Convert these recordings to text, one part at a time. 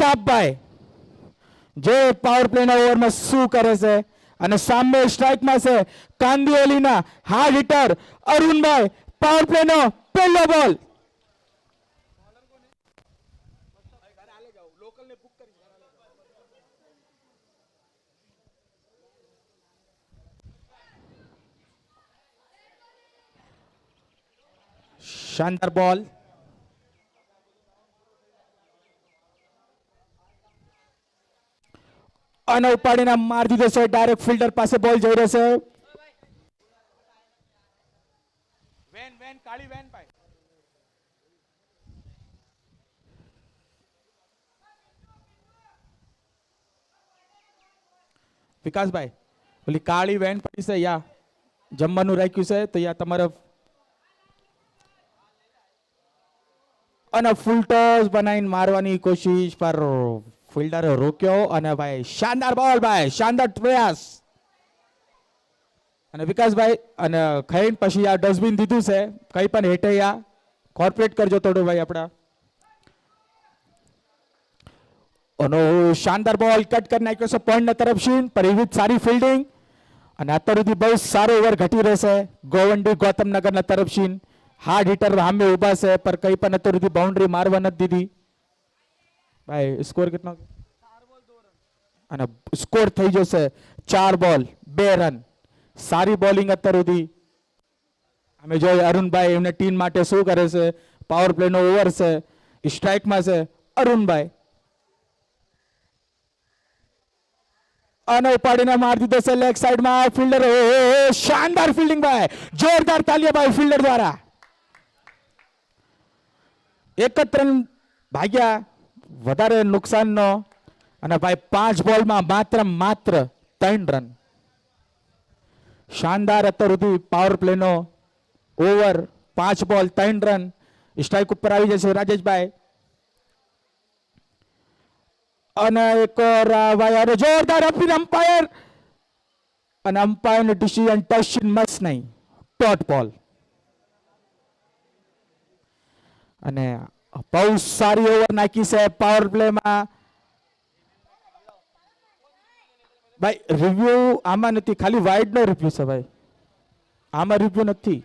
પ્રતાપભાઈ જે પાવર પ્લેના ઓવરમાં શું કરે છે અને સામે સ્ટ્રાઇકમાં છે કાંદિવલીના હાર્ડ હિટર અરુણભાઈ પાવર પ્લેનો પહેલો બોલ શાનદાર બોલ અને ઉપાડીને માર દીધો છે ડાયરેક્ટ ફિલ્ડર પાસે બોલ જઈ રહ્યો છે વેન વેન કાળી વેન ભાઈ વિકાસભાઈ ઓલી કાળી વેન પડી છે યા જમવાનું રાખ્યું છે તો યા તમારે અને ફૂલ ટોસ બનાવીને મારવાની કોશિશ પર ફિલ્ડરે રોક્યો અને ભાઈ શાનદાર બોલ ભાઈ શાનદાર પ્રયાસ અને વિકાસભાઈ અને ખાઈને પછી આ ડસ્ટબિન દીધું છે કઈ પણ હેઠે આ કોર્પોરેટ કરજો થોડું ભાઈ આપણા અને શાનદાર બોલ કટ કરી નાખ્યો છે પોઈન્ટના તરફથી પર એવી સારી ફિલ્ડિંગ અને અત્યાર સુધી બહુ સારો ઓવર ઘટી રહેશે ગોવંડી ગૌતમનગરના તરફથી હાર્ડ હિટર સામે ઊભા છે પર કઈ પણ અત્યાર સુધી બાઉન્ડ્રી મારવા નથી દીધી ભાઈ સ્કોર કેટલો અને સ્કોર થઈ જશે 4 બોલ 2 રન સારી બોલિંગ અત્યાર સુધી અમે જોઈએ અરુણભાઈ એમને ટીમ માટે શું કરે છે પાવર પ્લેનો ઓવર છે સ્ટ્રાઇકમાં છે અરુણભાઈ અને ઉપાડીને માર દીધો છે લેગ સાઈડમાં ફિલ્ડર શાનદાર ફિલ્ડિંગ ભાઈ જોરદાર તાલિયા ભાઈ ફિલ્ડર દ્વારા 1 રન ભાગ્યા વધારે નુકસાનનો અને ભાઈ 5 બોલમાં માત્ર 3 રન શાનદાર અત્યાર સુધી પાવર પ્લેનો ઓવર 5 બોલ 3 રન સ્ટ્રાઇક ઉપર આવી જશે રાજેશભાઈ અને એક ભાઈ જોરદાર અમ્પાયર અને અમ્પાયરનું ડિસિઝન ટચ મસ્ત નહીં ડોટ બોલ અને બહુ સારી ઓવર નાખી છે પાવર પ્લેમાં ભાઈ રિવ્યુ આમાં નથી ખાલી વાઇડ નો રિવ્યુ છે ભાઈ આમાં રિવ્યુ નથી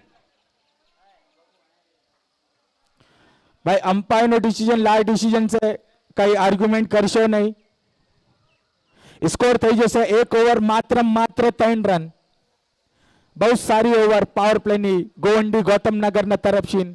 ભાઈ અમ્પાયરનો ડિસિઝન લાઈવ ડિસિઝન છે કઈ આર્ગ્યુમેન્ટ કરશો નહીં સ્કોર થઈ જશે 1 ઓવર માત્ર 3 રન બહુ સારી ઓવર પાવર પ્લેની ગોવંડી ગૌતમનગરના તરફથી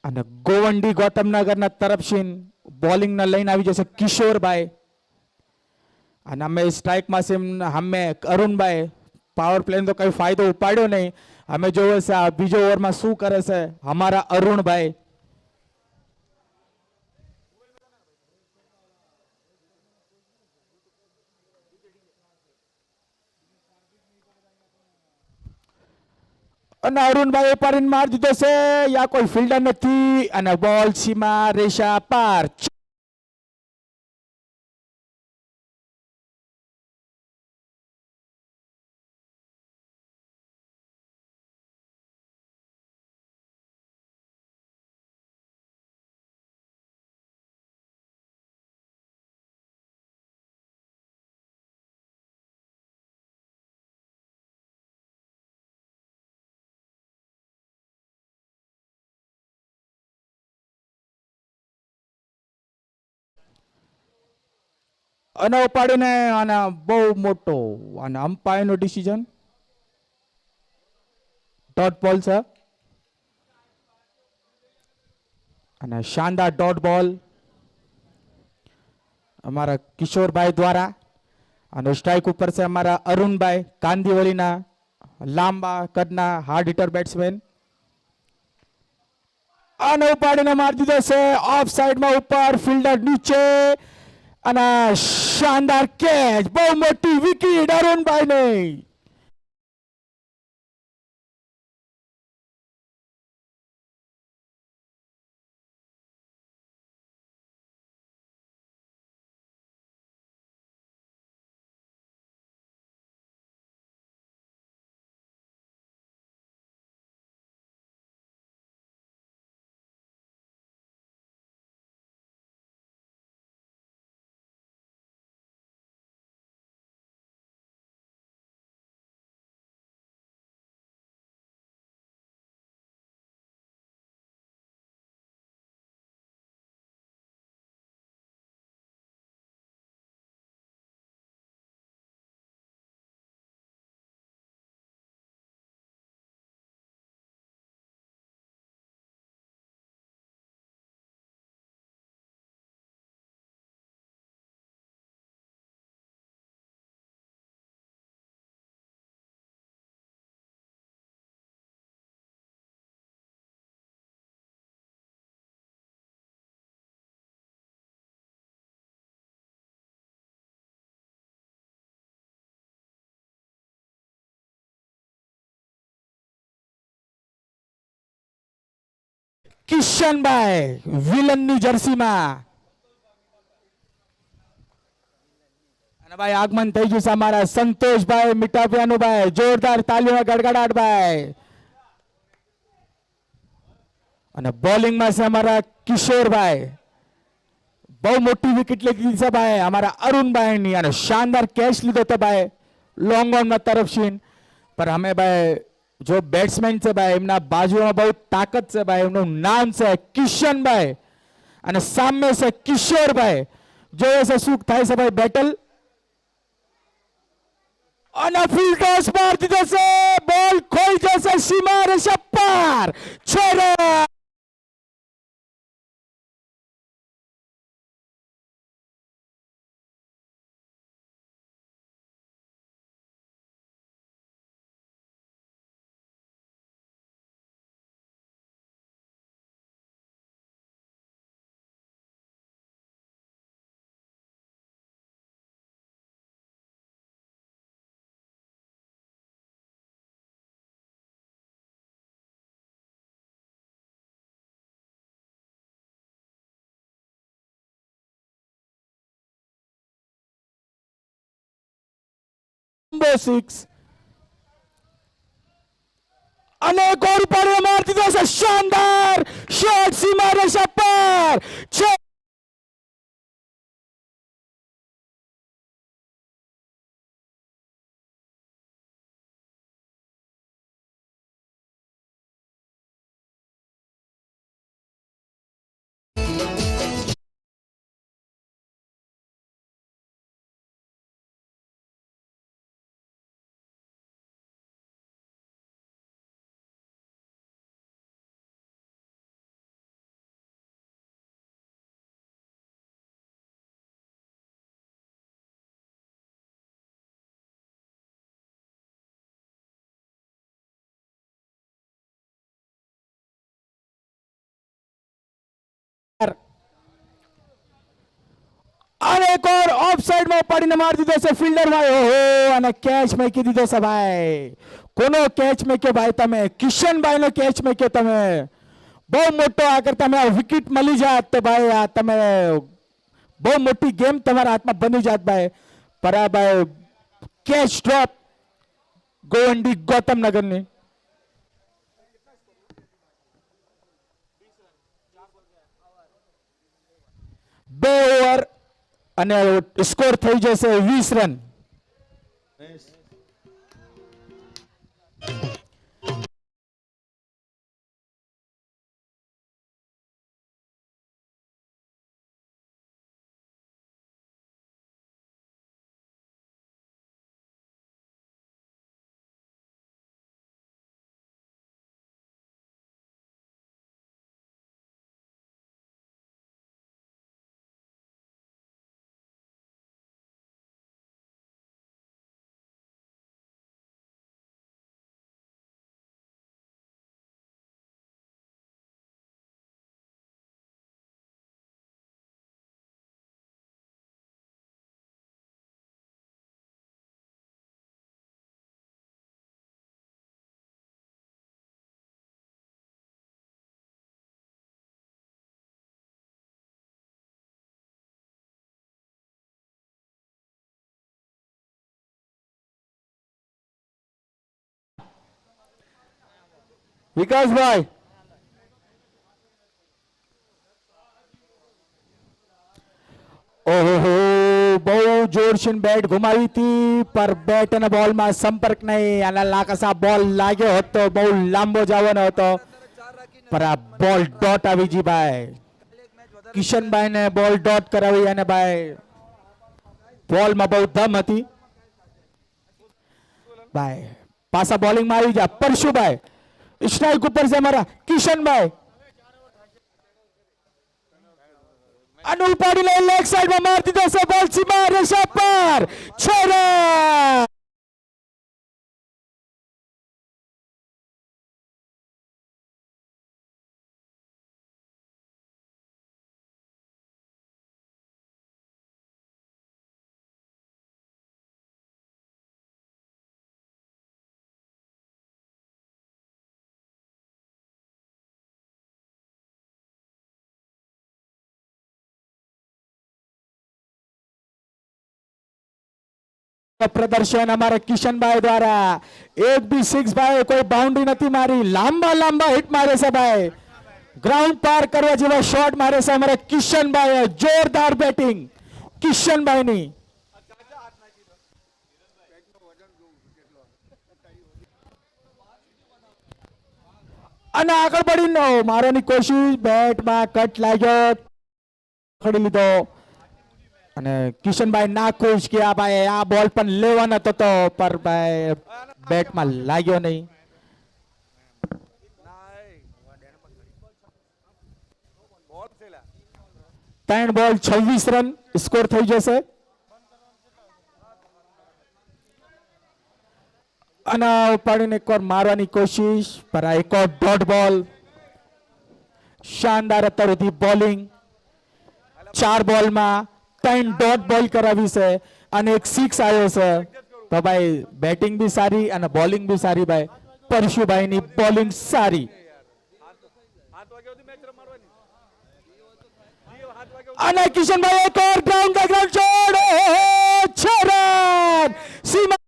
અને ગોવંડી ગૌતમનગરના તરફથી બોલિંગને લઈને આવી જશે કિશોરભાઈ અને અમે સ્ટ્રાઇકમાં છે અમે અરુણભાઈ પાવર પ્લે તો કઈ ફાયદો ઉપાડ્યો નહીં અમે જોવે છે આ બીજો ઓવરમાં શું કરે છે અમારા અરુણભાઈ અને અરુણભાઈ ઉપાડીને માર દીધો છે યા કોઈ ફિલ્ડર નથી અને બોલ સીમા રેશા પાર અને ઉપાડીને અને બહુ મોટો અને અમ્પાયરનો ડિસિઝન ડોટ બોલ છે અને શાનદાર ડોટ બોલ અમારા કિશોરભાઈ દ્વારા અને સ્ટ્રાઇક ઉપર છે અમારા અરુણભાઈ કાંદિવલીના લાંબા કદના હાર્ડ હિટર બેટ્સમેન અને ઉપાડીને મારી દીધો છે ઓફ સાઈડમાં ઉપર ફિલ્ડર નીચે અને શાનદાર કેચ, બહુ મોટી વિકેટ અરુણભાઈને. કિશનભાઈ વિલનની જર્સીમાં. અને ભાઈ આગમન થઈ ગયું છે અમારા સંતોષભાઈ મીઠાપિયાનું ભાઈ. જોરદાર તાલીઓ ગડગડાટ ભાઈ. અને બોલિંગમાં છે અમારા કિશોરભાઈ. બહુ મોટી વિકેટ લીધી છે ભાઈ અમારા અરુણભાઈની. અને શાનદાર કેચ લીધો હતો ભાઈ લોંગ ઓન તરફથી. પર અમે ભાઈ જો બેટ્સમેન છે ભાઈ એમના બાજુમાં બહુ તાકાત છે ભાઈ. એમનું નામ છે કિશનભાઈ અને સામે છે કિશોરભાઈ. જોઈએ છે શું થાય છે ભાઈ બેટલ. અને ફિલ્ટર્સ માર દીધો છે. બોલ ખોઈ જશે સીમા રેખા પાર. 6 રન. નંબર 6 અને ગોળ પર માર દીધો છે. શાનદાર શોટ સીમા રેખા પાર. 6અને એક ઓર ઓફ સાઈડમાં પડીને મારી દીધો છે ફિલ્ડર ભાઈ. ઓહો અને કેચ મેકી દીધો છે ભાઈ. કોનો કેચ મેક્યો ભાઈ તમે? કિશનભાઈનો કેચ મેક્યો તમે. બહુ મોટો આગળ તમે વિકેટ મળી જાત તો ભાઈ આ તમે બહુ મોટી ગેમ તમારા હાથમાં બની જાત ભાઈ. પર આ ભાઈ કેચ ડ્રોપ ગોવંડી ગૌતમનગરની. 2 ઓવર અને સ્કોર થઈ જશે 20 રન. વિકાસભાઈ ઓહો બહુ જોરથી બેટ ઘુમાવી હતી પર બેટ અને બોલમાં સંપર્ક નહીં અને લાકસા બોલ લાગ્યો હતો બહુ લાંબો જવાનો હતો પર આ બોલ ડોટ આવી જી ભાઈ કિશનભાઈ ને બોલ ડોટ કરાવી અને ભાઈ બોલમાં બહુ દમ હતી ભાઈ પાછા બોલિંગમાં આવી જા પરશુભાઈ स्ट्राइक ऊपर से हमारा किशन भाई अनुल पाटिल लेग साइड में मार दीजिए से बॉल सीमा रेखा पर 6 रन प्रदर्शन हमारे किशन भाई द्वारा एक भी सिक्स भाई कोई बाउंड्री नहीं मारी लांबा लांबा हिट मारे से भाई ग्राउंड पार करवा जेवा शॉट मारे से हमारे किशन भाई जोरदार बैटिंग किशन भाई नी અને આગળ પડીને મારવાની કોશિશ બેટ માં કટ લાગ્યો ખડી લીધો અને કિશનભાઈ ના ખુશ કે આ ભાઈ આ બોલ પણ લેવાનો હતો પર ભાઈ બેટ માં લાગ્યો નહીં ત્રણ બોલ 26 રન સ્કોર થઈ જશે અને પાડીને એકવાર મારવાની કોશિશ પર આ એક ડોટ બોલ શાનદાર અત્યાર સુધી બોલિંગ 4 બોલમાં 3 ડોટ બોલ કરાવી છે અને એક 6 આવ્યો છે તો ભાઈ બેટિંગ બી સારી અને બોલિંગ બી સારી ભાઈ પરશુભાઈની બોલિંગ સારી અને કિશનભાઈ એક और ग्राउंड का ग्राउंड छोड़ 6 रन सीमा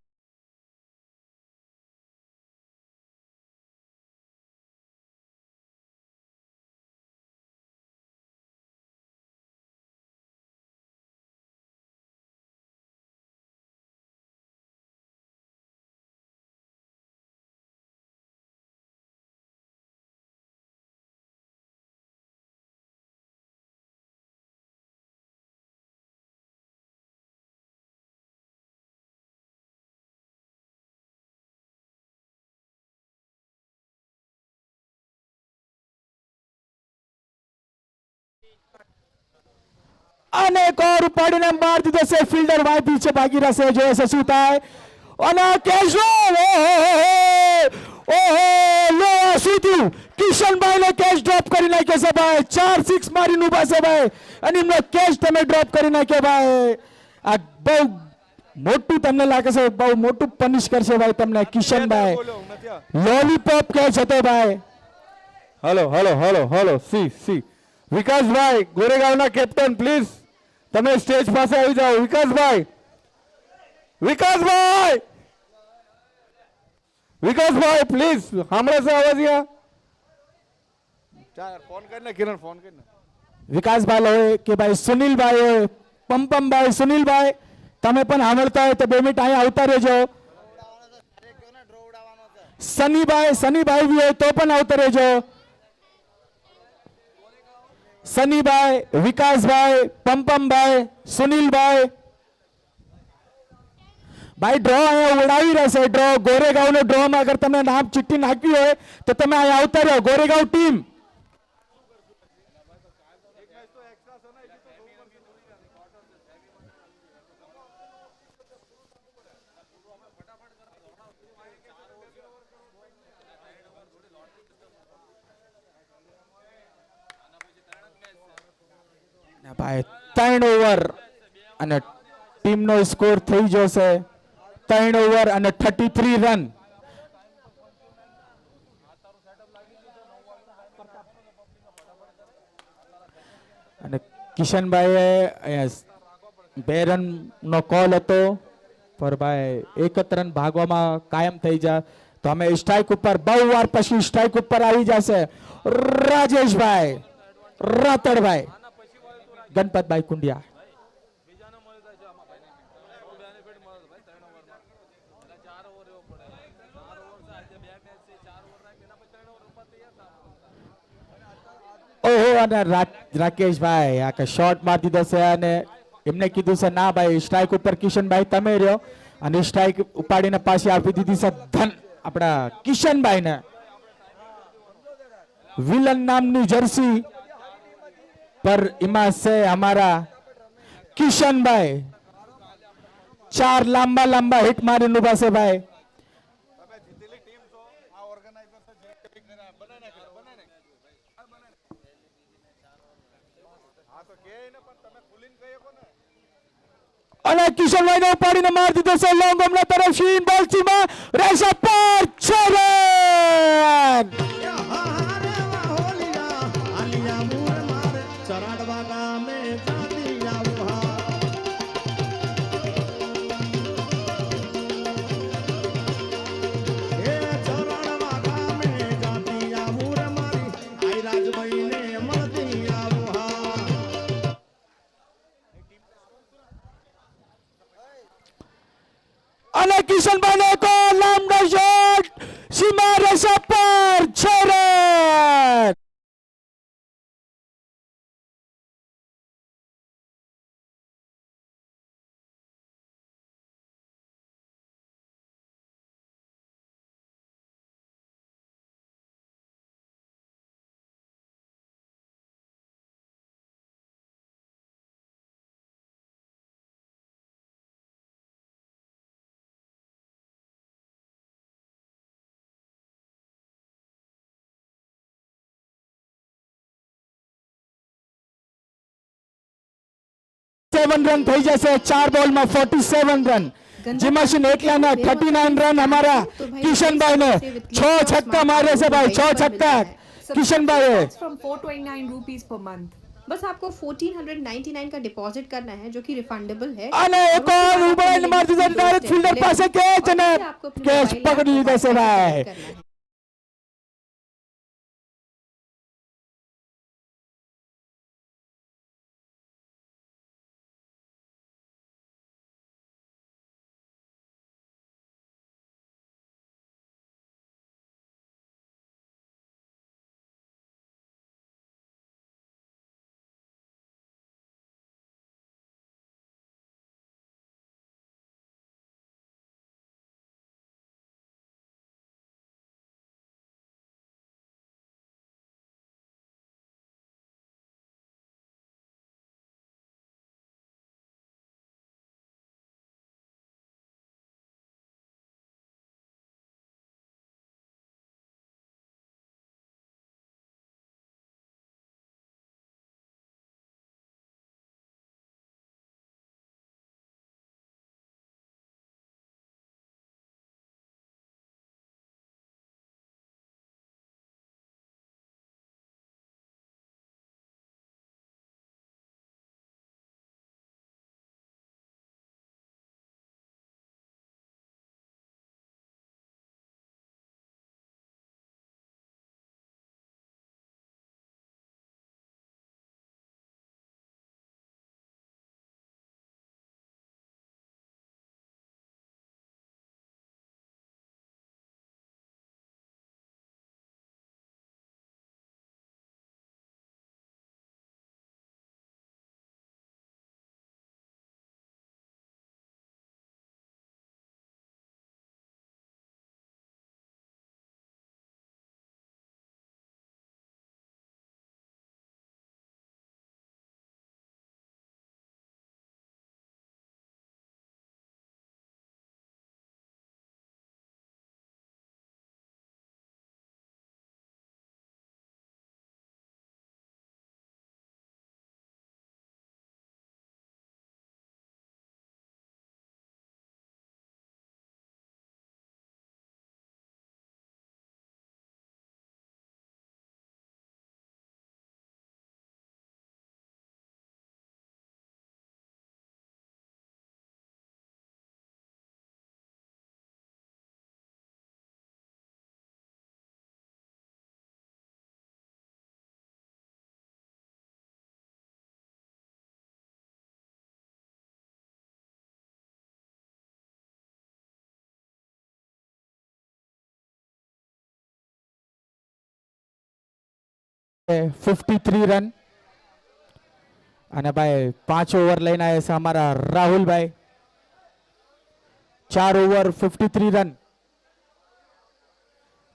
અને એક और ઉપાડીને માર દીધો છે ફિલ્ડર ભાઈ પીછે ભાગી રહેશે જો એસે શું થાય અને કેશો ઓહો લો સીધું કિશનભાઈ ને કેચ ડ્રોપ કરી નાખ્યો છે ભાઈ 4-6 મારીને ઉભા છે ભાઈ અને એમનો કેચ તમે ડ્રોપ કરી નાખ્યો ભાઈ આ બહુ મોટું તમને લાગે છે બહુ મોટું પનિશ કરશે ભાઈ તમને કિશનભાઈ લોલીપોપ કેચ હતો ભાઈ હલો હલો હલો હલો સી વિકાસભાઈ ગોરેગાંવના કેપ્ટન પ્લીઝ તમે સ્ટેજ પાસે આવી જાઓ વિકાસભાઈ વિકાસભાઈ વિકાસભાઈ પ્લીઝ સાંભળે છે અવાજ યા ચાલ ફોન કરીને કિરણ ફોન કરીને વિકાસભાઈ હોય કે ભાઈ સુનિલભાઈ હોય પંપમભાઈ સુનિલભાઈ તમે પણ સાંભળતા હોય તો 2 મિનિટ અહીંયા આવતા રહેજો સનીભાઈ બી હોય તો પણ આવતા રહેજો સનીભાઈ વિકાસભાઈ પંપમભાઈ સુનિલભાઈ ભાઈ ડ્રો અહીંયા ઉડાવી રહેશે ડ્રો ગોરેગાંવનો ડ્રોમાં અગર તમે નામ ચિઠ્ઠી નાખવી હોય તો તમે અહીંયા આવતા રહો ગોરેગાંવ ટીમ ભાઈ 3 ઓવર અને ટીમનો સ્કોર થઈ જશે 3 ઓવર અને 33 રન અને કિશનભાઈએ 2 રનનો કોલ હતો પર ભાઈ 71 રન ભાગવામાં કાયમ થઈ જા તો અમે સ્ટ્રાઇક ઉપર બહુ વાર પછી સ્ટ્રાઇક ઉપર આવી જશે રાજેશભાઈ રાતડભાઈ ગણપતભાઈ કુંડિયા. ઓહો અને રાકેશભાઈ આ કે શોટ મારી દીધો છે અને એમને કીધું છે ના ભાઈ સ્ટ્રાઇક ઉપર કિશનભાઈ તમે રહ્યો અને સ્ટ્રાઇક ઉપાડીને પાછી આપી દીધી છે ધન આપણા કિશનભાઈને. વિલન નામની જર્સી પર એમાં છે અમારા કિશનભાઈ. 4 લાંબા લાંબા હિટ મારીને ઉભા છે ભાઈ. અને કિશનભાઈને ઉપાડીને મારી દીધો છે લોંગ હમણાં તરફ શીન બોલ સીમા રહેશે પર 6 રન. અને કિશનભાઈને એક લાંબો શોટ સીમા રહેશે પર 6 રન. રન થઈ જશે 4 બોલમાં 47 રન. જીમાશીન એકલાના 39 રન અમારા કિશનભાઈને 6 છક્કા મારે છે ભાઈ 6 છક્કા કિશનભાઈએ. फ्रॉम 429 रुपीस पर मंथ बस आपको 1499 का डिपॉजिट करना है जो कि रिफंडेबल है. અને એક ઓર ઉબાઈને મારી દીધો ડાયરેક્ટ ફિલ્ડર પાસે કેચ અને કેચ પકડી લીધો છે ભાઈ. 53 રન અને ભાઈ 5 ઓવર લઈને આવ્યા છે અમારા રાહુલભાઈ 4 ઓવર 53 રન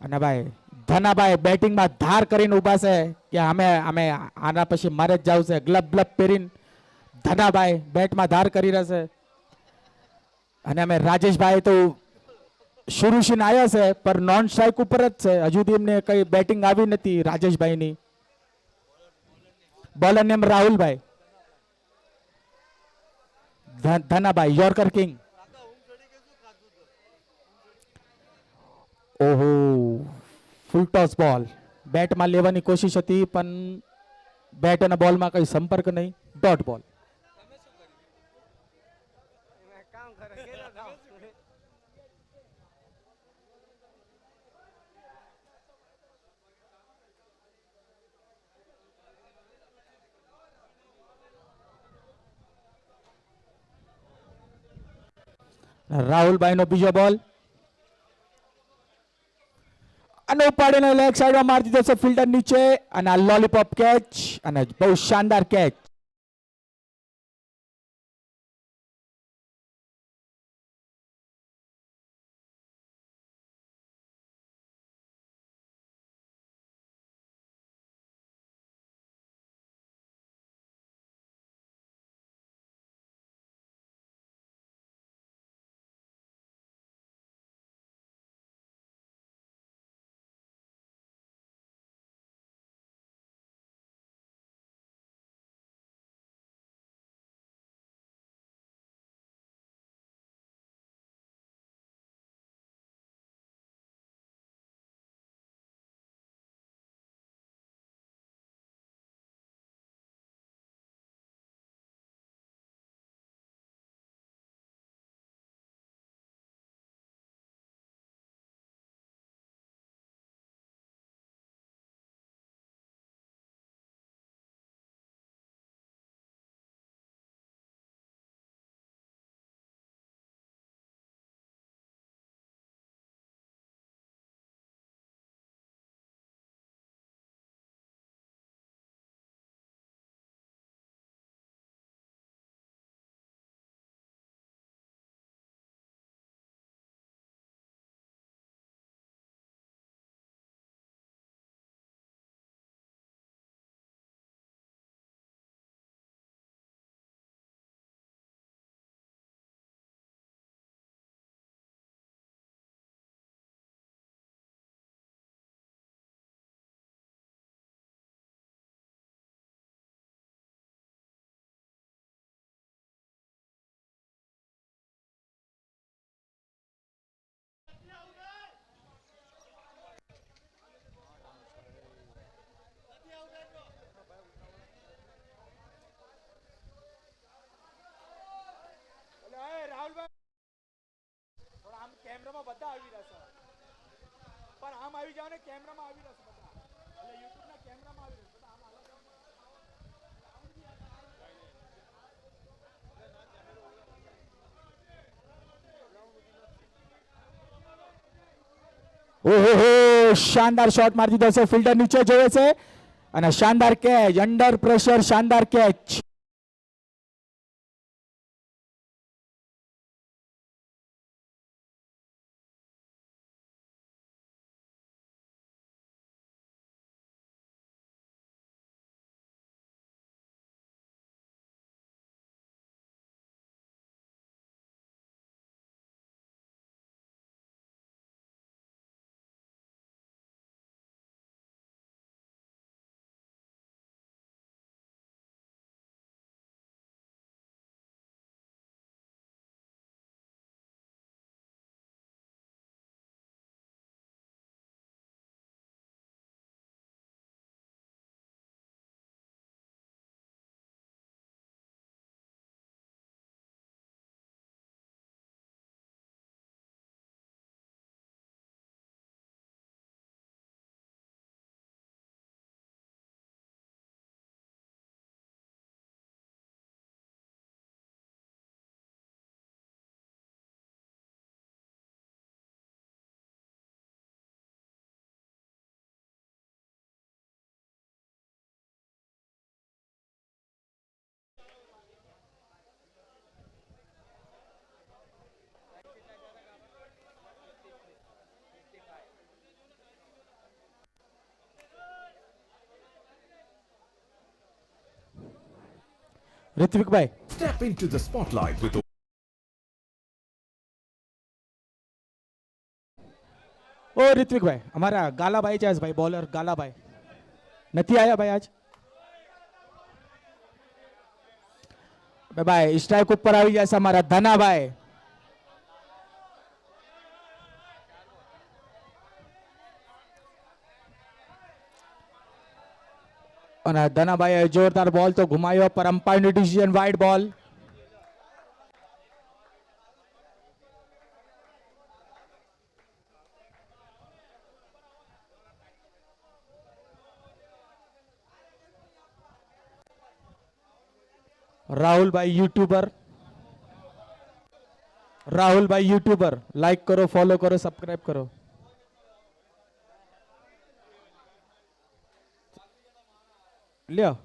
અને ભાઈ ધનાભાઈ બેટિંગમાં ધાર કરીને ઊભા છે કે અમે અમે આના પછી મારે જ જવું છે ગ્લબ ગ્લબ પહેરીને ધનાભાઈ બેટમાં ધાર કરી રહ્યા છે અને અમે રાજેશભાઈ તો શુરુશીન આવ્યા છે પર નોન સ્ટ્રાઇક ઉપર જ છે હજુ સુધી એમને કઈ બેટિંગ આવી નથી રાજેશભાઈની બોલર નેમ રાહુલભાઈ ધનાભાઈ યોર્કર કિંગ ઓહો ફૂલ ટોસ બોલ બેટમાં લેવાની કોશિશ હતી પણ બેટ અને બોલમાં કઈ સંપર્ક નહીં ડોટ બોલ રાહુલભાઈ નો બીજો બોલ અને ઉપાડીને લેગ સાઈડમાં મારી દીધો છે ફિલ્ડર નીચે અને આ લોલીપોપ કેચ અને બહુ શાનદાર કેચ કેમેરામાં બધા આવી રહ્યા છે પણ આમ આવી જાવ ને કેમેરામાં આવી રહ્યા છે બધા એટલે યુટ્યુબના કેમેરામાં આવી રહ્યા છે બધા આમ ઓહો શાનદાર શોટ મારી દીધો છે ફિલ્ડર નીચે જોવે છે અને શાનદાર કેચ અંડર પ્રેશર શાનદાર કેચ ऋत्विकભાઈ Step into the spotlight with ઓ ऋत्विकભાઈ અમારા ગાલાભાઈ છે ભાઈ બોલર ગાલાભાઈ નથી આયા ભાઈ આજ ભાઈ સ્ટ્રાઇક ઉપર આવી જશે અમારા ધનાભાઈ અને ધનાભાઈએ જોરદાર બોલ તો ઘુમાયો પર અમ્પાયરનું ડિસિઝન વાઇડ બોલ રાહુલભાઈ યુટ્યુબર લાઈક કરો ફોલો કરો સબસ્ક્રાઇબ કરો લ્યો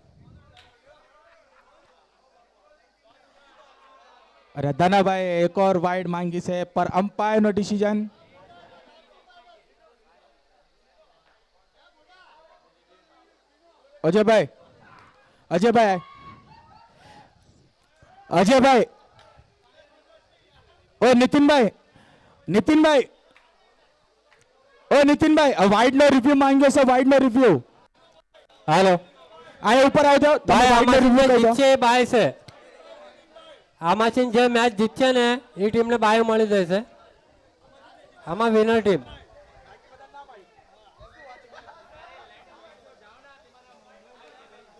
અરે ધનાભાઈ એક और વાઇડ માંગી છે પર અમ્પાયર નો ડિસિઝન અજયભાઈ અજયભાઈ ઓ નીતિનભાઈ વાઇડ નો રિવ્યુ માંગ્યો છે વાઇડ નો રિવ્યુ હાલો આયા ઉપર આવજો તમે ભાઈ વાઇડ નો આમાંથી રિવ્યુ જે કહી દો જીતશે એ બાય છે આમાંથી જે મેચ જીતશે ને એ ટીમને બાય મળી જશે આમાં વિનર ટીમ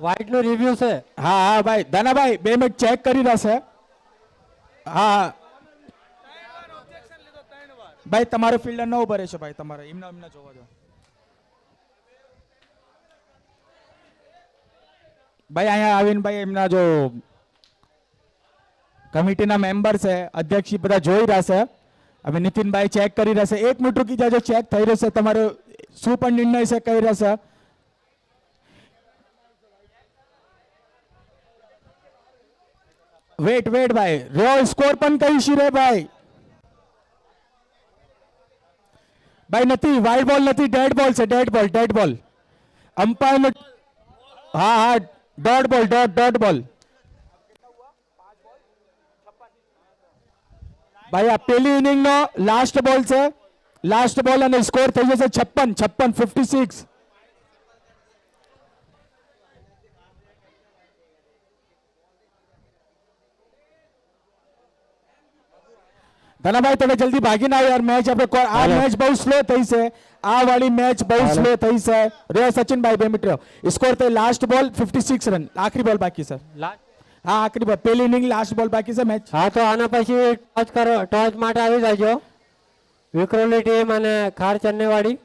વ્હાઈટ નો રિવ્યુ છે હા હા ભાઈ દાનાભાઈ 2 મિનિટ ચેક કરી રહેશે હા ભાઈ તમારો ફિલ્ડર ન ઉભો રહેશે ભાઈ તમારે એમને જોવા દો ભાઈ અહીંયા આવીને ભાઈ એમના જો કમિટીના મેમ્બર છે અધ્યક્ષ બધા જોઈ રહ્યા છે હવે નીતિનભાઈ ચેક કરી રહેશે 1 મિનિટ રૂકી જાજો ચેક થઈ રહેશે તમારો શું પણ નિર્ણય છે કહી રહેશે વેટ ભાઈ રો સ્કોર પણ કહીશી રે ભાઈ નથી વાઇડ બોલ નથી ડેડ બોલ છે ડેડ બોલ અમ્પાયર હા ડોટ બોલ ભાઈ આ પેલી ઇનિંગ નો લાસ્ટ બોલ છે લાસ્ટ બોલ અને સ્કોર થઈ જશે 56 ધનાભાઈ તમે જલ્દી ભાગીને આવો યાર મેચ આપણે આ મેચ બહુ સ્લો થઈ છે આ વાળી મેચ બહુ સ્લો થઈ છે રે સચિનભાઈ 2 મિનિટ સ્કોર થઈ લાસ્ટ બોલ 56 રન આખરી બોલ બાકી છે હા આખરી બોલ પેલી ઇનિંગ લાસ્ટ બોલ બાકી છે મેચ હા તો આના પછી ટોચ માટે આવી જાજો વિક્રોલી ટીમ અને ખાર ચન્નેવાડી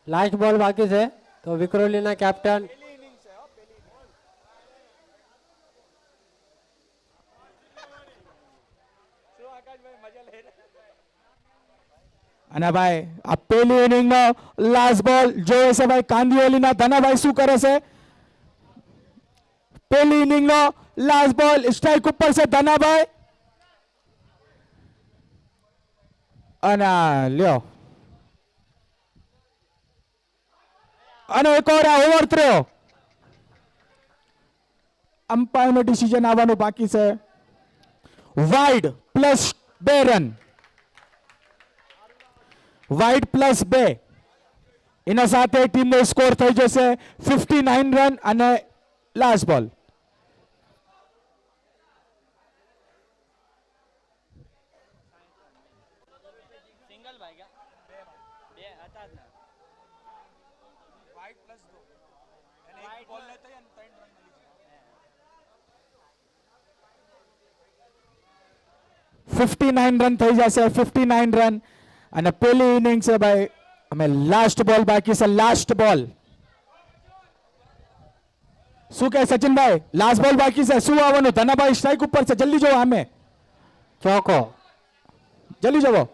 લાસ્ટ બોલ બાકી છે તો વિક્રોલીના કેપ્ટન અને ભાઈ આ પેલી ઇનિંગ નો લાસ્ટ બોલ જોઈએ છે ભાઈ કાંદિવલીના ધનાભાઈ શું કરે છે પેલી ઇનિંગ નો લાસ્ટ બોલ સ્ટ્રાઇક ઉપર છે ધનાભાઈ અને લ્યો અને એક ઓવર ઓવર થયો અમ્પાયર નો ડિસિઝન આવવાનું બાકી છે wide plus 2 run wide plus 2 એના સાથે ટીમનો સ્કોર થઈ જશે 59 રન અને લાસ્ટ બોલ રન થઈ જશે 59 રન અને પેલી ઇનિંગ છે ભાઈ અમે લાસ્ટ બોલ બાકી છે લાસ્ટ બોલ શું કહે સચિનભાઈ લાસ્ટ બોલ બાકી છે શું આવવાનું ધનાભાઈ સ્ટ્રાઇક ઉપર છે જલ્દી જોવો આમે ચોકો જલ્દી જોવો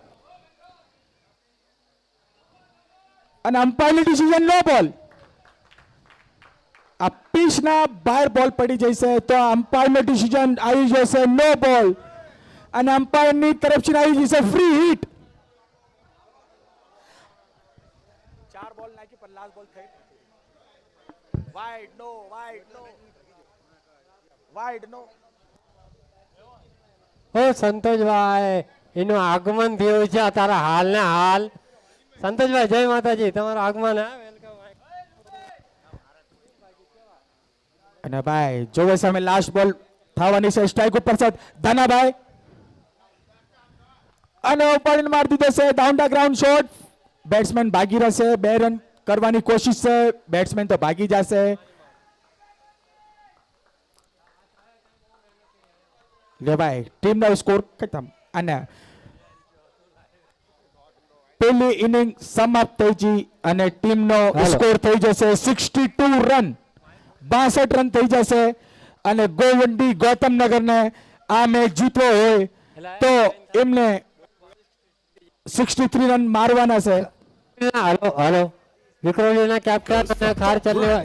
અને અમ્પાયરનું ડિસિઝન નો બોલ આ પીચના બહાર બોલ પડી જશે તો અમ્પાયરનું ડિસિઝન આવી જશે નો બોલ અને અમ્પાયરની તરફથી આવી જશે ફ્રી હિટ 4 બોલ નાખી પર લાસ્ટ બોલ થઈ વાઇડ નો ઓ સંતોષભાઈ એનું આગમન થયું છે તારા હાલ ને હાલ. સંતોષભાઈ જય માતાજી, તમારું આગમન હે વેલકમ. અને ભાઈ જોવે સામે લાસ્ટ બોલ થવાની છે, સ્ટ્રાઇક ઉપર છે ધનાભાઈ અને ઉપાડીને મારી દીધો છે down the ground shot. Batsman ભાગી રહેશે, 2 રન કરવાની કોશિશ છે, બેટ્સમેન તો ભાગી જશે. લે ભાઈ ટીમનો સ્કોર ખતમ અને પહેલી ઇનિંગ સમાપ્ત થઈ ગઈ અને ટીમનો હાલો. સ્કોર થઈ જશે 62 રન, 62 રન થઈ જશે. અને ગોવંડી ગૌતમનગરને આ મેચ જીતવો હોય તો એમને 63 રન મારવાના છે. હલો હલો વિક્રોલીના કેપ્ટન અને ખાર ચાલ્યો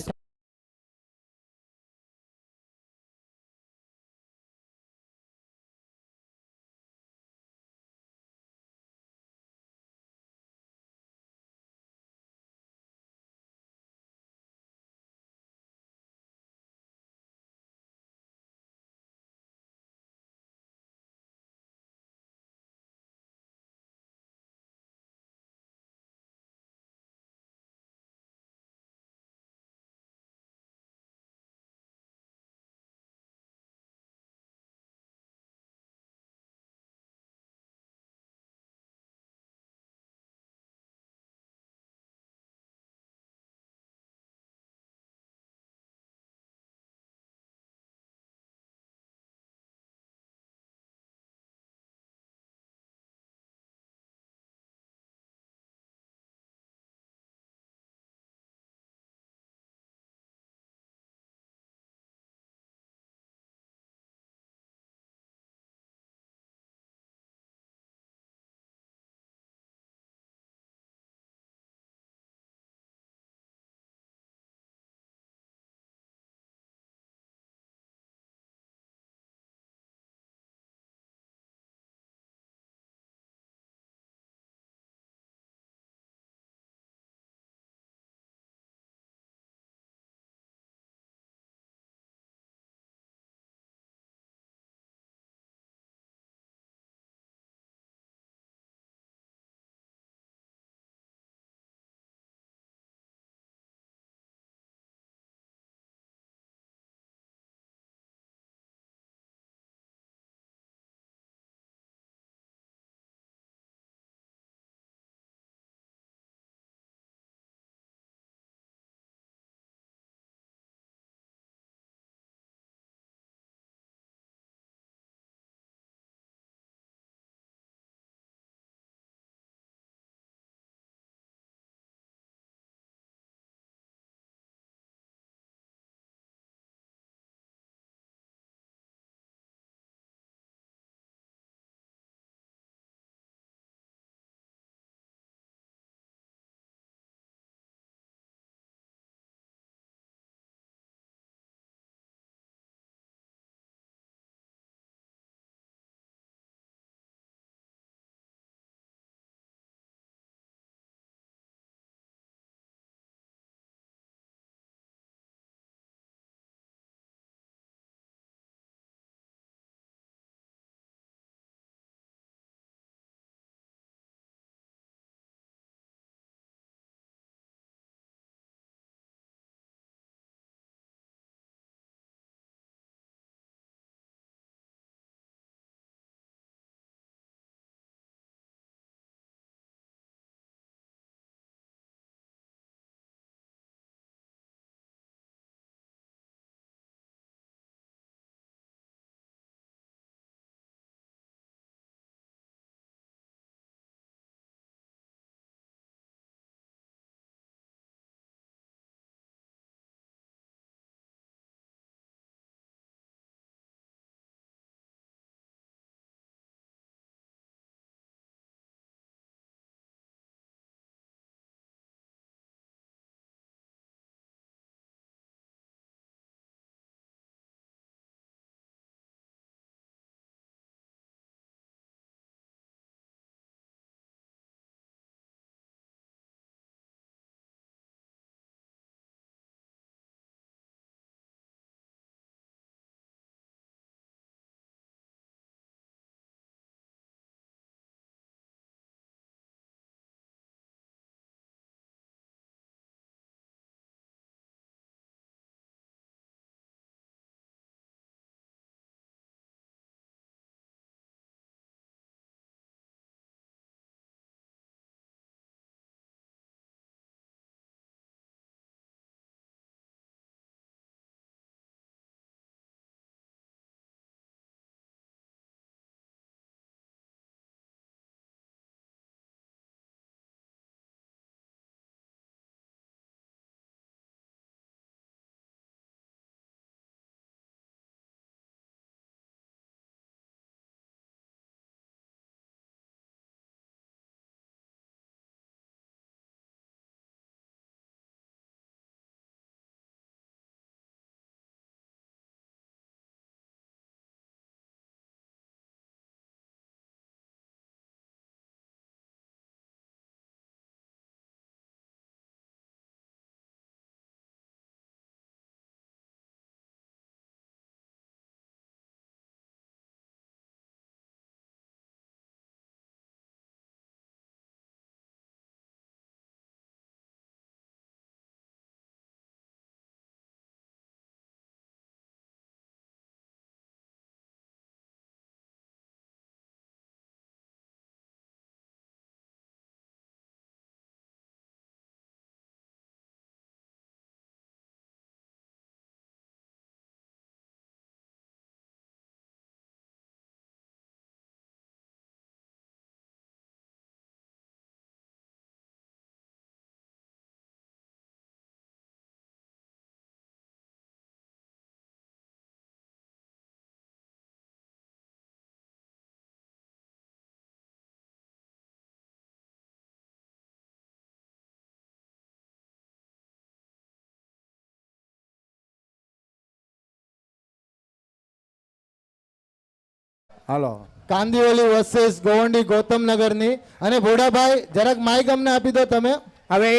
હાલો કાંદીઓલી વર્સેસ ગોવંડી ગૌતમનગરની. અને ભોડાભાઈ જરાક માઇક અમને આપી દો તમે. હવે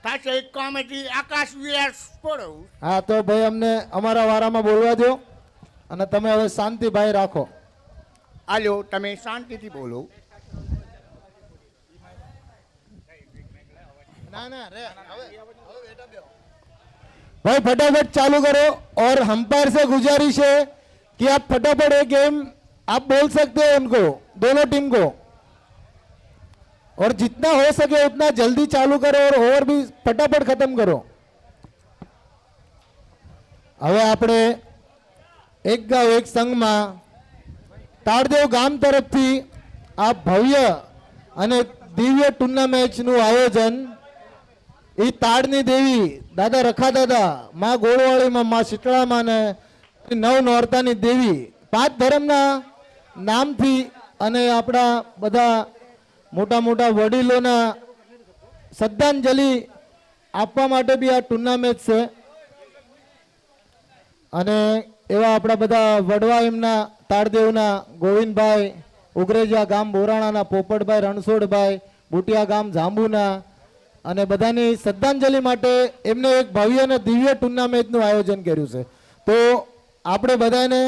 થશે કોમેડી આકાશ વ્યાસ પડો. હા તો ભાઈ અમને અમારા વારામાં બોલવા દો અને તમે હવે શાંતિભાઈ રાખો. હાલો તમે શાંતિથી બોલો. भाई फटाफट चालू करो और अंपायर से गुजारिश है कि आप फटाफट एक गेम आप बोल सकते हो उनको, दोनों टीम को, और जितना हो सके उतना जल्दी चालू करो और ओवर भी फटाफट खत्म करो. હવે આપણે એક ગાંવ એક સંઘમાં તાળદેવ ગામ તરફથી આ ભવ્ય અને દિવ્ય ટુર્નામેન્ટનું આયોજન એ તાળની દેવી દાદા રખા દાદા, માં ગોળવાળીમાં, માં શીતળામાં ને નવ નોરતાની દેવી, 5 ધર્મના નામથી અને આપણા બધા મોટા મોટા વડીલોના શ્રદ્ધાંજલિ આપવા માટે બી આ ટુર્નામેન્ટ છે. અને એવા આપણા બધા વડવા એમના તાળદેવના ગોવિંદભાઈ ઉગરેજા ગામ બોરાણાના, પોપટભાઈ રણછોડભાઈ બુટિયા ગામ જાંબુના, અને બધાની શ્રદ્ધાંજલિ માટે એમને એક ભવ્ય અને દિવ્ય ટુર્નામેન્ટનું આયોજન કર્યું છે. તો આપણે બધાને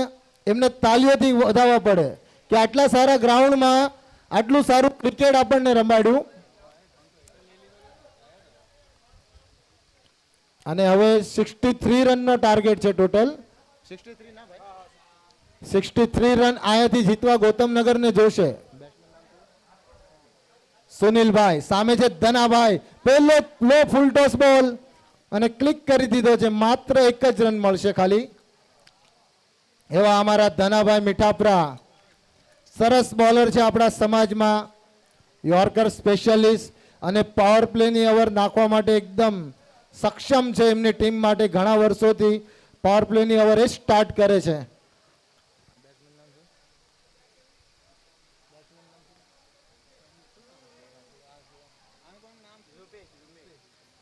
એમને તાલીઓથી વધાવવા પડે કે આટલા સારા ગ્રાઉન્ડમાં આટલું સારું ક્રિકેટ આપણને રમાડ્યું. અને હવે 63 રનનો ટાર્ગેટ છે ટોટલ. 63 રન અહીંયાથી જીતવા ગૌતમનગરને જોશે. સુનિલભાઈ સામે છે ધનાભાઈ, પહેલો લો ફૂલ ટોસ બોલ અને ક્લિક કરી દીધો છે. માત્ર 1 જ રન મળશે ખાલી. એવા અમારા ધનાભાઈ મીઠાપરા સરસ બોલર છે આપણા સમાજમાં, યોર્કર સ્પેશિયાલિસ્ટ, અને પાવર પ્લેની ઓવર નાખવા માટે એકદમ સક્ષમ છે. એમની ટીમ માટે ઘણા વર્ષોથી પાવર પ્લેની ઓવર એ સ્ટાર્ટ કરે છે.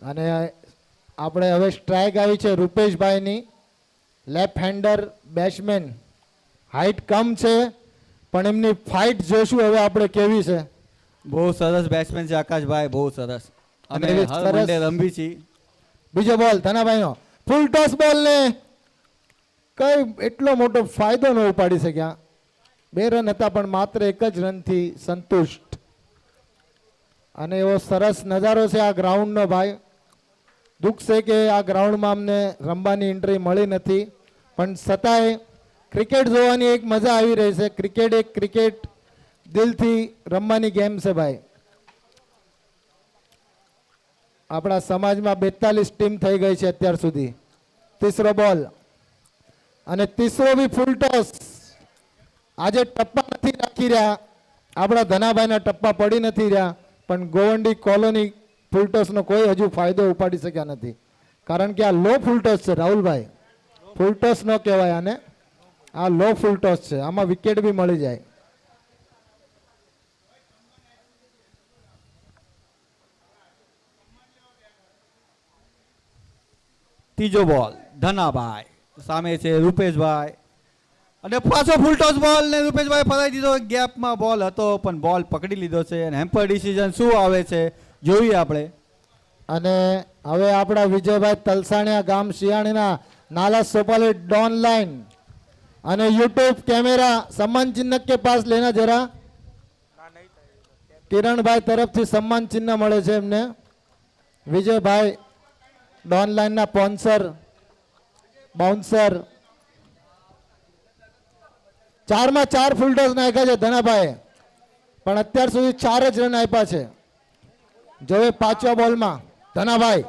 અને આપણે હવે સ્ટ્રાઇક આવી છે રૂપેશભાઈની, લેફ્ટ હેન્ડર બેટ્સમેન, હાઈટ કમ છે પણ એમની ફાઇટ જોશું હવે આપણે કેવી છે. બહુ સરસ બેટ્સમેન છે આકાશભાઈ, બહુ સરસ. અમે અને હર સરસ. વનડે રમી છીએ. બીજો બોલ ધનાભાઈનો ફૂલ ટોસ બોલ ને કઈ એટલો મોટો ફાયદો ન ઉપાડી શક્યા. 2 રન હતા પણ માત્ર 1 જ રનથી સંતુષ્ટ. અને એવો સરસ નજારો છે આ ગ્રાઉન્ડનો ભાઈ. દુઃખ છે કે આ ગ્રાઉન્ડમાં અમને રમવાની એન્ટ્રી મળી નથી, પણ છતાંય ક્રિકેટ જોવાની એક મજા આવી રહી છે. ક્રિકેટ એક ક્રિકેટ દિલથી રમવાની ગેમ છે ભાઈ. આપણા સમાજમાં 42 ટીમ થઈ ગઈ છે અત્યાર સુધી. તીસરો બોલ અને તીસરો બી ફૂલ ટોસ. આજે ટપ્પા નથી રાખી રહ્યા આપણા ધનાભાઈના, ટપ્પા પડી નથી રહ્યા, પણ ગોવંડી કોલોની ફૂલ ટોસનો કોઈ હજુ ફાયદો ઉપાડી શક્યા નથી. કારણ કે આ લો ફૂલ ટોસ છે રાહુલભાઈ, ફૂલ ટોસ ન કહેવાય આને, આ લો ફૂલ ટોસ છે. આમાં વિકેટ બી મળી જાય. ત્રીજો બોલ ધનાભાઈ, સામે છે રૂપેશભાઈ, અને પાછો ફૂલ ટોસ બોલ ને રૂપેશભાઈ ફરાઈ દીધો. ગેપમાં બોલ હતો પણ બોલ પકડી લીધો છે. અને હેમ્પર ડિસિઝન શું આવે છે જોઈએ આપણે. અને હવે આપણા વિજયભાઈ તલસાણિયા ગામ શિયાળીના नाला सोपाली डॉन लाइन અને यूट्यूब कैमरा सम्मान चिन्ह के पास लेना जरा. કિરણભાઈ તરફથી સન્માન ચિહ્ન મળે છે એમને. વિજયભાઈ ડોન લાઈનના સ્પોન્સર બાઉન્સર. 4 માં 4 ફૂલ ટોસ નાખ્યા છે ધનાભાઈ, પણ અત્યાર સુધી 4 જ રન આપ્યા છે. જોવે 5મા બોલમાં ધનાભાઈ,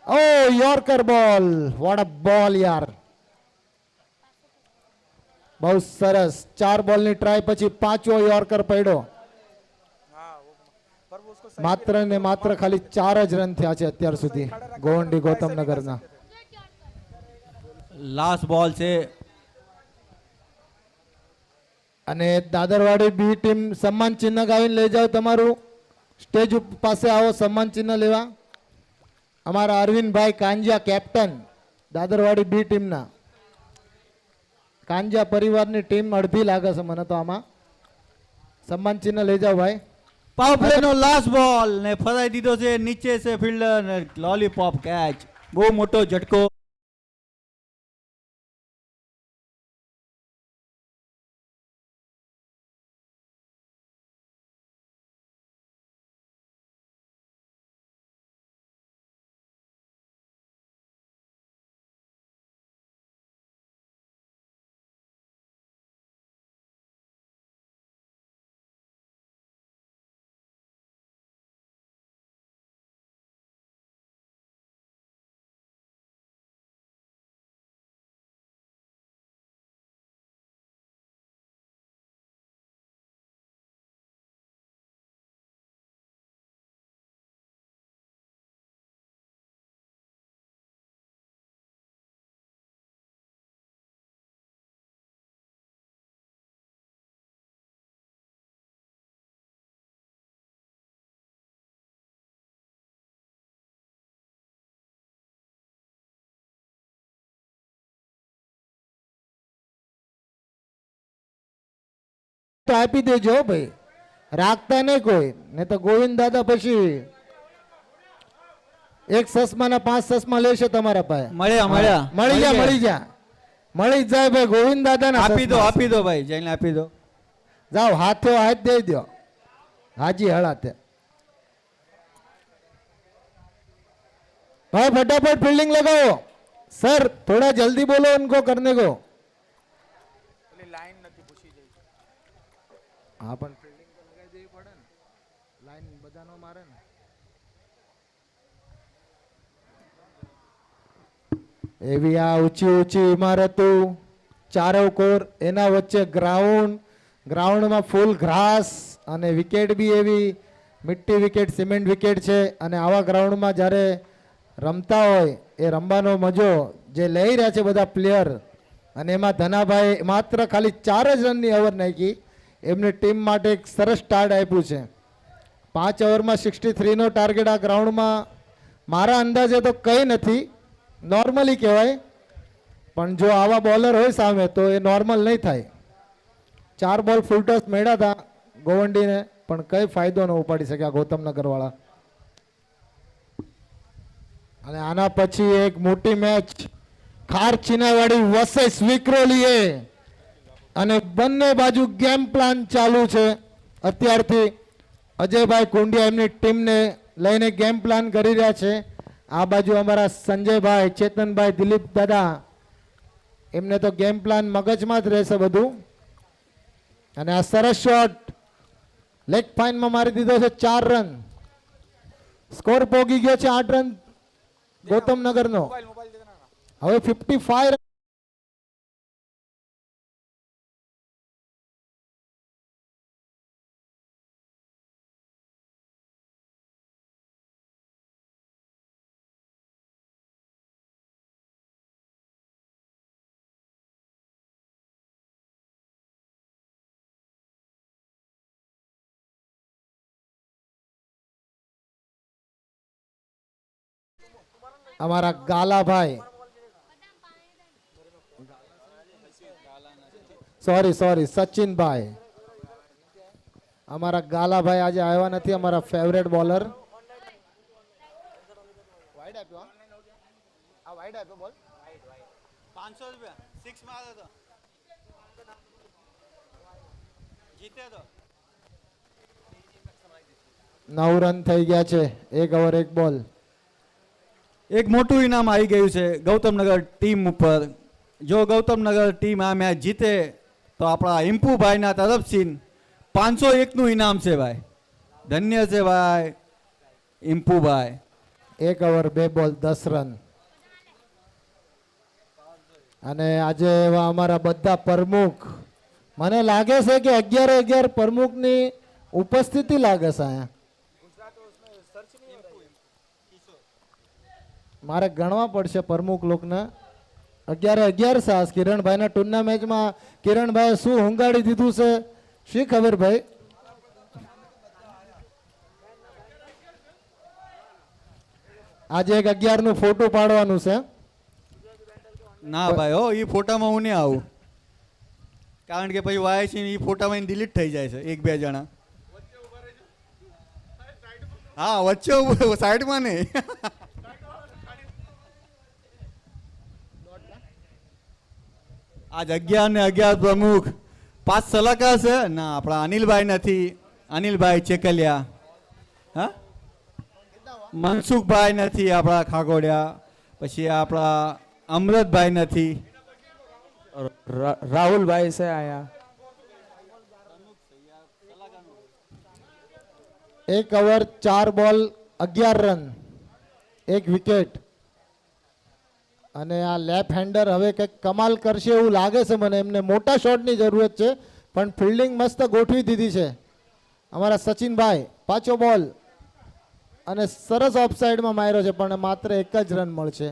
ઓ યોર્કર બોલ, વોટ અ બોલ યાર, બહુ સરસ. 4 બોલની ટ્રાય પછી 5મો યોર્કર પડ્યો. માત્ર ને માત્ર ખાલી 4 જ રન થયા છે અત્યાર સુધી ગોવંડી ગૌતમનગરના. લાસ્ટ બોલ છે. અને દાદરવાડી બી ટીમ સન્માન ચિહ્ન ગાવીને લઈ જાઓ, તમારું સ્ટેજ પાસે આવો સન્માન ચિહ્ન લેવા. અમારા અરવિંદભાઈ કાંજિયા કેપ્ટન દાદરવાડી બી ટીમના. કાંજા પરિવારની ટીમ અડધી લાગે છે મને તો આમાં. સન્માન ચિહ્ન લઈ જાઓ ભાઈ. પાવર પ્લે નો લાસ્ટ બોલ ને ફરાઈ દીધો છે, નીચે છે ફિલ્ડર ને લોલીપોપ કેચ, બહુ મોટો ઝટકો. તો આપી દેજો હો ભાઈ, રાખતા નહીં કોઈ, ને તો ગોવિંદ દાદા પછી એક સસમાના 5 સસમા લેશે તમારા પાસે. મળ્યા મળ્યા મળી જ જાય ભાઈ. ગોવિંદ દાદા આપી દો ભાઈ, જઈને આપી દો. જાઓ હાથે હાથ દઈ દો. હાજી હળાતે भाई फटाफट फील्डिंग लगाओ सर, थोड़ा जल्दी बोलो उनको करने को. हाँ पण फील्डिंग तो लगाई देवी पड़े ने, लाइन बधानो मारे ने. એવી આ ઊંચી ઊંચી ઇમારતો, ચારો કોર, એના વચ્ચે ગ્રાઉન્ડમાં ફૂલ ઘાસ અને વિકેટ બી એવી મિટ્ટી વિકેટ, સિમેન્ટ વિકેટ છે. અને આવા ગ્રાઉન્ડમાં જ્યારે રમતા હોય એ રમવાનો મજો જે લઈ રહ્યા છે બધા પ્લેયર, અને એમાં ધનાભાઈ માત્ર ખાલી 4 જ રનની ઓવર નાખી, એમની ટીમ માટે એક સરસ સ્ટાર્ટ આપ્યું છે. 5 ઓવરમાં 63 નો ટાર્ગેટ આ ગ્રાઉન્ડમાં મારા અંદાજે તો કંઈ નથી, નોર્મલી કહેવાય. પણ જો આવા બોલર હોય સામે તો એ નોર્મલ નહીં થાય. 4 બોલ ફૂલ ટોસ મળ્યા હતા ગોવંડીને, પણ કંઈ ફાયદો ન ઉપાડી શક્યા ગૌતમનગર વાળા. અને આના પછી એક મોટી મેચ ખારચીનાવાડી વર્સેસ વિક્રોલીએ, અને બંને બાજુ ગેમ પ્લાન ચાલુ છે અત્યારથી. અજયભાઈ કુંડિયા એમની ટીમને લઈને ગેમ પ્લાન કરી રહ્યા છે. આ બાજુ અમારા સંજયભાઈ, ચેતનભાઈ, દિલીપ દાદા, એમને તો ગેમ પ્લાન મગજમાં જ રહેશે બધું. અને આ સરસ શોટ લેગ ફાઇનમાં મારી દીધો છે, 4 રન. સ્કોર પોગી ગયો છે 8 રન ગૌતમનગરનો. હવે 55 અમારા ગાલાભાઈ, સોરી સચિનભાઈ, અમારા ગાલાભાઈ આજે આવ્યા નથી, અમારા ફેવરેટ બોલર. વાઇડ આપ્યો, આ વાઇડ આપ્યો બોલ. 500 રૂપિયા 6 મારો તો જીતે તો 9 રન થઈ ગયા છે, 1 ઓવર 1 બોલ. એક મોટું ઇનામ આવી ગયું છે ગૌતમનગર ટીમ ઉપર. જો ગૌતમનગર ટીમ આ મેચ જીતે તો આપણા ઇમ્પુભાઈના તરફથી 501 નું ઇનામ છે ભાઈ. ધન્ય છે ભાઈ ઇમ્પુભાઈ. 1 ઓવર 2 બોલ 10 રન. અને આજે એવા અમારા બધા પ્રમુખ, મને લાગે છે કે 11 પ્રમુખની ઉપસ્થિતિ લાગે છે અહીંયા. મારે ગણવા પડશે પ્રમુખ લોકને. 11 સાસ કિરણભાઈના ટૂરના મેચમાં કિરણભાઈ શું હુંગાડી દીધું છે, શી ખબર ભાઈ. આજે એક 11 નું ફોટો પાડવાનું છે. ના ભાઈ, હો એ ફોટામાં હું નહીં આવું. કારણ કે પછી વાય છે એ ફોટામાં ડિલીટ થઈ જાય છે 1-2 જણા. હા વચ્ચે સાઈડમાં નહીં. આજ 11 ને 11 પ્રમુખ 5 સલાહકાર છે ના, આપણા અનિલભાઈ નથી, અનિલભાઈ ચેકલિયા. હા, મનસુખભાઈ નથી આપણા ખાગોડિયા, પછી આપણા અમૃતભાઈ નથી. રાહુલભાઈ છે આયા. 1 ઓવર 4 બોલ 11 રન, 1 વિકેટ. અને આ લેફ્ટ હેન્ડર હવે કંઈક કમાલ કરશે એવું લાગે છે મને. એમને મોટા શોટની જરૂરત છે, પણ ફિલ્ડિંગ મસ્ત ગોઠવી દીધી છે અમારા સચિનભાઈ. 5ો બોલ અને સરસ ઓફસાઇડમાં માર્યો છે, પણ માત્ર 1 જ રન મળશે.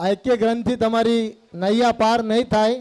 આ 1 રનથી તમારી નૈયા પાર નહીં થાય.